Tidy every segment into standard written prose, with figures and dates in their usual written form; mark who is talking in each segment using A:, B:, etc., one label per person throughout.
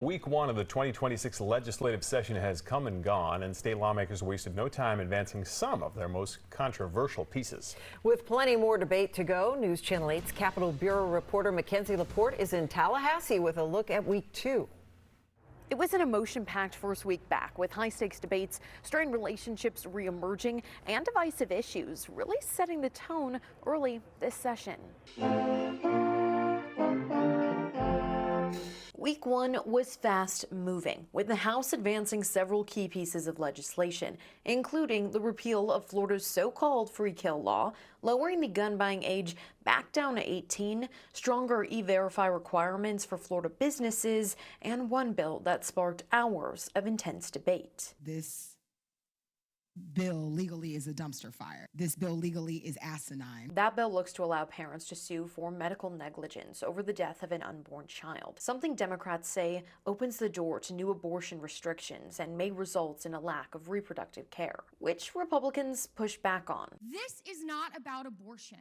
A: Week one of the 2026 legislative session has come and gone, and state lawmakers wasted no time advancing some of their most controversial pieces.
B: With plenty more debate to go, News Channel 8's Capitol Bureau reporter Mackenzie Laporte is in Tallahassee with a look at week two.
C: It was an emotion-packed first week back, with high-stakes debates, strained relationships re-emerging, and divisive issues really setting the tone early this session. Week one was fast-moving, with the House advancing several key pieces of legislation, including the repeal of Florida's so-called free kill law, lowering the gun buying age back down to 18, stronger e-verify requirements for Florida businesses, and one bill that sparked hours of intense debate.
D: This bill legally is a dumpster fire. This bill legally is asinine.
C: That bill looks to allow parents to sue for medical negligence over the death of an unborn child, something Democrats say opens the door to new abortion restrictions and may result in a lack of reproductive care, which Republicans push back on.
E: This is not about abortion.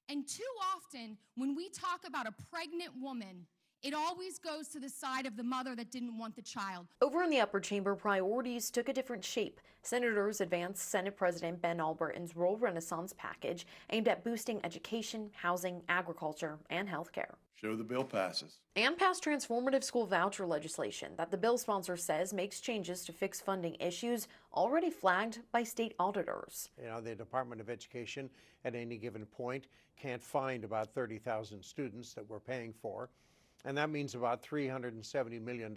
E: And too often, when we talk about a pregnant woman, it always goes to the side of the mother that didn't want the child.
C: Over in the upper chamber, priorities took a different shape. Senators advanced Senate President Ben Albertin's rural renaissance package aimed at boosting education, housing, agriculture, and healthcare.
F: Show the bill passes.
C: And passed transformative school voucher legislation that the bill sponsor says makes changes to fix funding issues already flagged by state auditors.
G: You know, the Department of Education at any given point can't find about 30,000 students that we're paying for. And that means about $370 million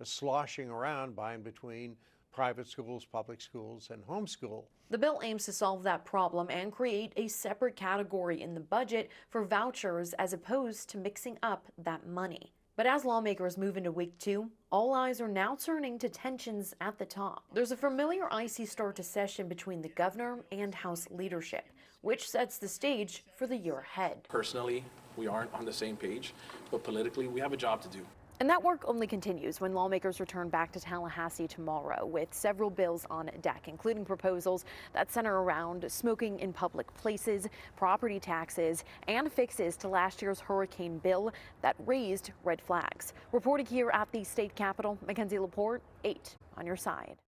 G: sloshing around by and between private schools, public schools, and homeschool.
C: The bill aims to solve that problem and create a separate category in the budget for vouchers as opposed to mixing up that money. But as lawmakers move into week two, all eyes are now turning to tensions at the top. There's a familiar icy start to session between the governor and House leadership, which sets the stage for the year ahead.
H: Personally, we aren't on the same page, but politically, we have a job to do.
C: And that work only continues when lawmakers return back to Tallahassee tomorrow with several bills on deck, including proposals that center around smoking in public places, property taxes, and fixes to last year's hurricane bill that raised red flags. Reporting here at the state capitol, Mackenzie Laporte, 8 on your side.